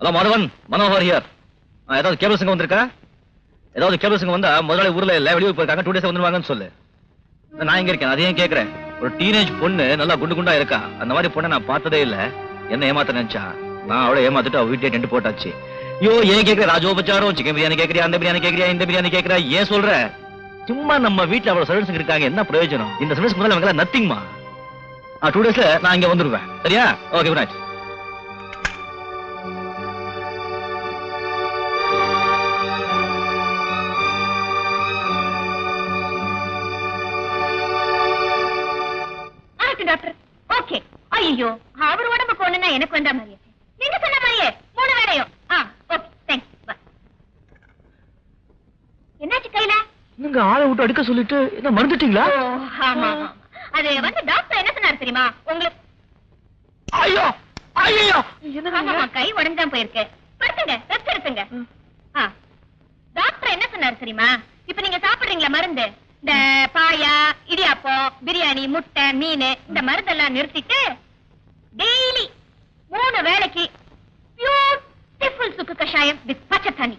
Hello Madhavan, Manohar here. ஏதாவது cable சிங்கம் வந்திருக்கா? ஏதாவது கேபிள் சிங்கம் வந்தா முதலாளி ஊர்ல இல்ல, வெளியூர் போயிருக்காங்க, 2 days வந்துருவாங்கன்னு சொல்லு. நான் இங்க இருக்கேன், அதையும் கேட்கிறேன். ஒரு டீனேஜ் பொண்ணு நல்லா குண்டு குண்டா இருக்கா, அந்த மாதிரி பொண்ணை நான் பார்த்ததே இல்ல. என்ன ஏமாத்த நினைச்சா, நான் அவளை ஏமாத்திட்டு அவ வீட்டை டென்ட் போட்டாச்சு. ஐயோ, ஏன் கேட்கிற? ராஜோபச்சாரம், சிக்கன் பிரியாணி கேட்கறியா, அந்த பிரியாணி கேட்கறியா, இந்த பிரியாணி கேட்கறியா, ஏன் சொல்ற? சும்மா நம்ம வீட்டுல அவ்வளவு சர்வீஸ் இருக்காங்க, என்ன பிரயோஜனம்? இந்த சர்வீஸ் முதல்ல அவங்க நத்திங்மா. 2 daysல நான் இங்க வந்துருவேன், சரியா? Okay, good night. Doctor okay. ஐயோ, அவர் உடம்புக்கு ஒண்ணுனா எனக்கு வந்த மாதிரியே, நீங்க சொன்ன மாதிரியே 3 வேளையும். Okay, thanks. பை. என்னாச்சு கையில? நீங்க ஆளை விட்டு அடிக்க சொல்லிட்டு என்ன மறந்துட்டீங்களா? ஆமா, அது வந்து டாக்டர் என்ன சொன்னாரு தெரியுமா உங்களுக்கு? ஐயோ ஐயோ, ஆமா, கை உடைஞ்சான் போயிருக்கு. படுத்துங்க, ரெஸ்ட் எடுத்துங்க. டாக்டர் என்ன சொன்னாரு தெரியுமா? இப்ப நீங்க சாப்பிடுறீங்களா மருந்து, இந்த பாயா, இடியாப்பம், பிரியாணி, முட்டை, மீன், இந்த மருந்தெல்லாம் நிறுத்திட்டு டெய்லி 3 வேளைக்கு பியூட்டிஃபுல் சுக்கு கஷாயம் வித் பச்சை தண்ணி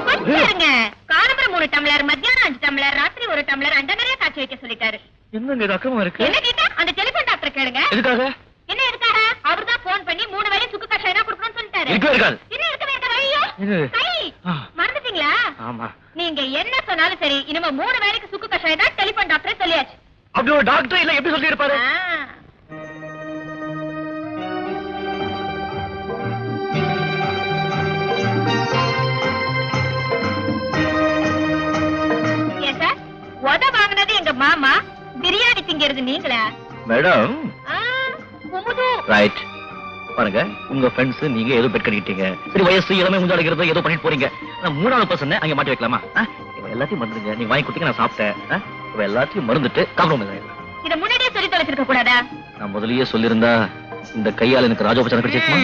குடிச்சிருங்க. காலம்பரம் 3 டம்ளர், மத்தியானம் 5 டம்ளர், ராத்திரி 1 டம்ளர், அந்த நிறைய காய்ச்சி வைக்க சொல்லிட்டாரு. என்னங்க ரக்கமா இருக்கு? என்ன கேட்டா அந்த டெலிபோன் டாக்டர் கேளுங்க. எதுக்காக? என்ன எதுக்காக? அவர்தான் போன் பண்ணி 3 வேளை சுக்கு கஷாயம் தான் குடுக்கணும்னு சொல்லிட்டாரு. இருக்காது. என்ன இருக்கவே இருக்காது. ஐயோ, கை மறந்துட்டீங்களா? ஆமா. நீங்க என்ன சொன்னாலும் சரி, இனிமே 3 வேளைக்கு சுக்கு கஷாயம் தான் டெலிபோன் டாக்டர் சொல்லியாச்சு. அப்படி ஒரு டாக்டர் இல்ல எப்படி சொல்லி இருப்பாரு? ஏன் சார், உத வாங்கினது எங்க மாமா, பிரியாணி திங்கிறது நீங்களா? Madam right. பாருங்க, உங்க ஃப்ரெண்ட்ஸ் நீங்க ஏதோ பெட் கட்டிட்டீங்க, சரி வயசு இளமை முஞ்சு அடிக்கிறது ஏதோ பண்ணிட்டு போறீங்க. 3வது பர்சன் அங்க மாட்டி வைக்கலாமா? இவ எல்லாத்தையும் மறந்துடுங்க, நீ வாங்கி கொடுத்தீங்க, நான் சாப்பிட்டேன். இவ எல்லாத்தையும் மறந்துட்டு காம்ப்ரமைஸ் ஆயிடலாம். இத முன்னாடியே சொல்லி தொலைச்சிருக்க கூடாதா? நான் முதல்லயே சொல்லியிருந்தா இந்த கையால எனக்கு ராஜோபச்சாரம் கிடைச்சிருக்குமா?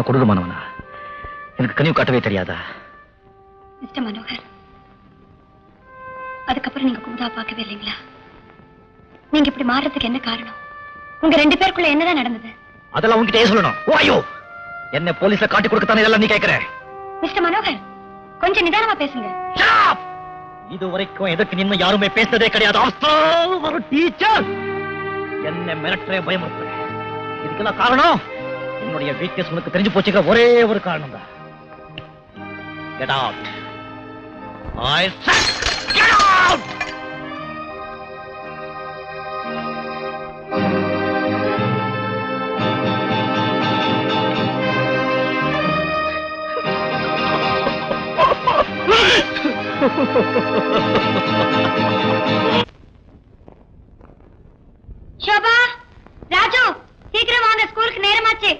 கொடூரமானவனா? எனக்கு கனிவு காட்டவே தெரியாதா? மிஸ்டர் மனோகர், அதுக்கப்புறம் நீங்க குமுதா பார்க்கவே இல்லைங்களா? நீங்க இப்படி மாறுறதுக்கு என்ன காரணம்? உங்க 2 பேருக்குள்ள என்னதான் நடந்தது? அதெல்லாம் உங்ககிட்ட சொல்லணும். ஓய்யோ, என்ன போலீஸ்ல காட்டி கொடுக்கத்தானே இதெல்லாம் நீ கேட்கிற? மிஸ்டர் மனோகர், கொஞ்சம் நிதானமா பேசுங்க. இது வரைக்கும் எதற்கு நின்னு யாருமே பேசுனதே கிடையாது. ஒரு டீச்சர் என்ன மிரட்டே பயமுறுத்த, இதுக்கெல்லாம் காரணம் என்னுடைய வீக்னஸ் உனக்கு தெரிஞ்சு போச்சுங்க. ஒரே ஒரு காரணம் தான். Get out. I said get out. Shobha, Raju, சீக்கிரம் வாங்க, ஸ்கூலுக்கு நேரமாச்சு.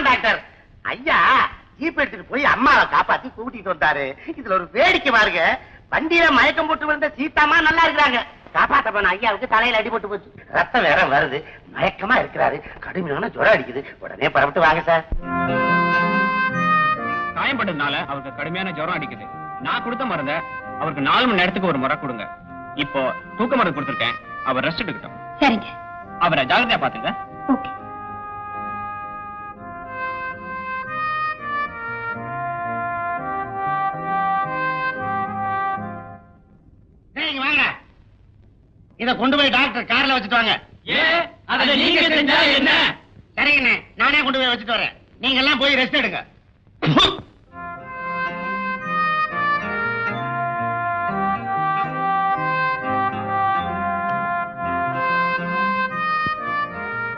டாக்டர். ஐயா ஜீப் எடுத்துட்டு போய் அம்மாவை காப்பாத்தி கூட்டிட்டு வந்தாரு. இதுல ஒரு வேடிக்கை பாருங்க, வண்டியில மயக்கம் போட்டு விழுந்த சீதாமா நல்லா இருக்கிறாங்க. காப்பாத்த போன ஐயாவுக்கு தலையில அடிபட்டு போச்சு, ரத்தம் வேற வருது, மயக்கமா இருக்கிறாரு, கடுமையான ஜுரம் அடிக்குது. உடனே பரப்பிட்டு வாங்க சார். காயம்பட்டதுனால அவருக்கு கடுமையான ஜுரம் அடிக்குது. நான் கொடுத்த மருந்த அவருக்கு 4 மணி நேரத்துக்கு ஒரு முறை கொடுங்க. இப்போ தூக்க மருந்து கொடுத்துருக்கேன், அவர் ரெஸ்ட் எடுக்கட்டும். சரிங்க. அவரை ஜாகிரதையா பாத்துங்க. ஓகே. வாங்க, இத கொண்டு போய் டாக்டர் கார்ல வச்சுட்டு வாங்க. நீங்க செஞ்சா என்ன? சரிங்கண்ணே, நானே கொண்டு போய் வச்சுட்டு வரேன். நீங்க எல்லாம் போய் ரெஸ்ட் எடுங்க.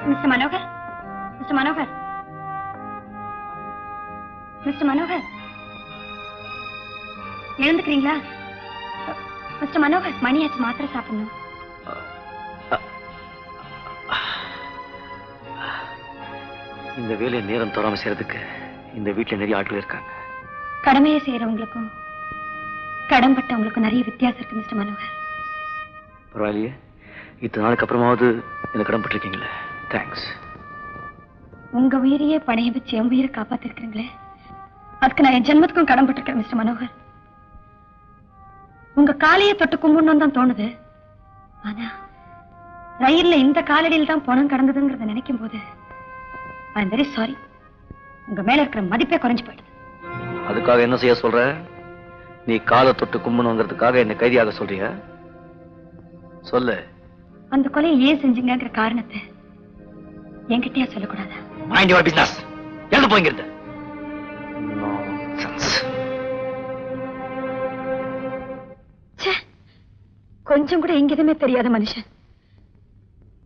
Mister Manohar, mister Manohar, mister Manohar, எழுந்துக்கிறீங்களா? மிஸ்டர் மனோகர், மணியாச்சு, மாத்திரை சாப்பிடணும். இந்த வேலையை நேரம் தோறாம செய்யறதுக்கு இந்த வீட்டுல நிறைய ஆட்கள் இருக்காங்க. கடமையை செய்யறவங்களுக்கும் கடன்பட்டவங்களுக்கும் நிறைய வித்தியாசம் இருக்கு மிஸ்டர் மனோகர். பரவாயில்லையே, இத்தனை நாளுக்கு அப்புறமாவது எனக்கு கடன்பட்டிருக்கீங்களே, தேங்க்ஸ். உங்க உயிரையே பணைய வச்சு என் உயிரை காப்பாத்திருக்கீங்களே, அதுக்கு நான் என் ஜென்மத்துக்கும் கடன்பட்டிருக்கேன் மிஸ்டர் மனோகர். உங்க காலையை தொட்டு கும்பிடணும் தான் தோணுது, ஆனா ரயில்ல இந்த காலடியில் தான் பணம் கடந்ததுங்கிறத நினைக்கும் போது ஐ எம் வெரி சாரி. உங்க மேல இருக்கிற மதிப்பே குறைஞ்சு போயிடுது. அதுக்காக என்ன செய்ய சொல்ற? நீ காலை தொட்டு கும்பணுங்கிறதுக்காக என்ன கைதியாக சொல்றியா? சொல்லு. அந்த கொலையை ஏன் செஞ்சீங்கிற காரணத்தை என்கிட்டயா சொல்லக்கூடாதா? Mind your business. எழுந்து போய்ங்கிறது. கொஞ்சம் கூட எங்க எதுவுமே தெரியாத மனுஷன்.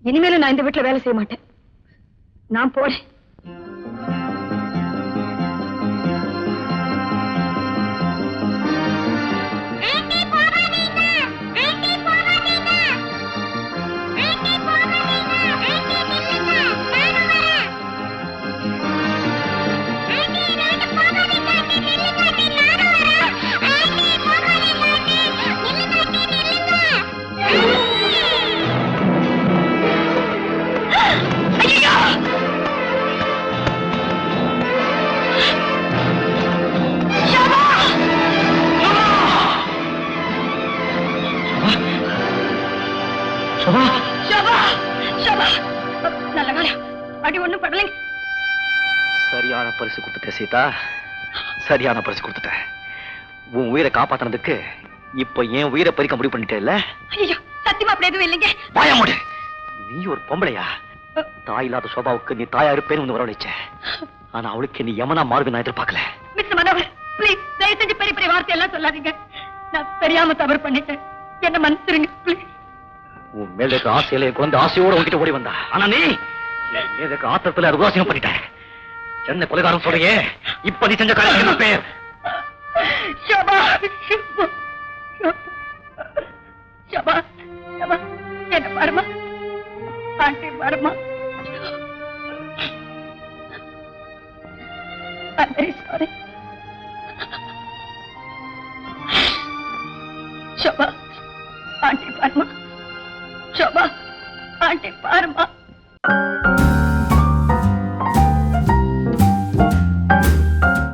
இனிமேலும் நான் இந்த வீட்டுல வேலை செய்ய மாட்டேன். நான் போறேன். சரியான பரிசு கொடுத்துட்டேன் சீதா, சரியான பரிசு கொடுத்துட்டேன். உன் உயிரை காப்பாத்தினதுக்கு இப்ப என் உயிரை பறிக்க முடிவு பண்ணிட்டே இல்ல? ஐயோ, சத்தியமா அப்படி எதுவும் இல்லைங்க. பயமுடு. நீ ஒரு பொம்பளையா? தாய் இல்லாத சோபாவுக்கு நீ தாயா இருப்பேன்னு வரவழைச்ச. ஆனா அவளுக்கு நீ யமனா மாறுது நான் எதிர்பார்க்கல. மிஸ்டர் மனோகர், ப்ளீஸ் தயவு செஞ்சு பெரிய பெரிய வார்த்தை எல்லாம் சொல்லாதீங்க. நான் தெரியாம தவறு பண்ணிட்டேன், என்ன மன்னிச்சிருங்க ப்ளீஸ். உன் மேல இருக்க ஆசையில குழந்தை ஆசையோட உங்ககிட்ட ஓடி வந்தா, ஆனா நீ எனக்கு ஆத்திரத்துல உதாசீனம் பண்ணிட்ட. சென்னை கொலைகாரம் சொல்றியே, இப்ப நீ செஞ்ச காரியம் என்ன பேர்? ஷபா, ஷபா, ஷபா, என்ன பாருமா, ஆண்டி பாருமா. I'm very sorry. ஷபா, ஆண்டி பாருமா, ஷபா, ஆண்டி பாருமா.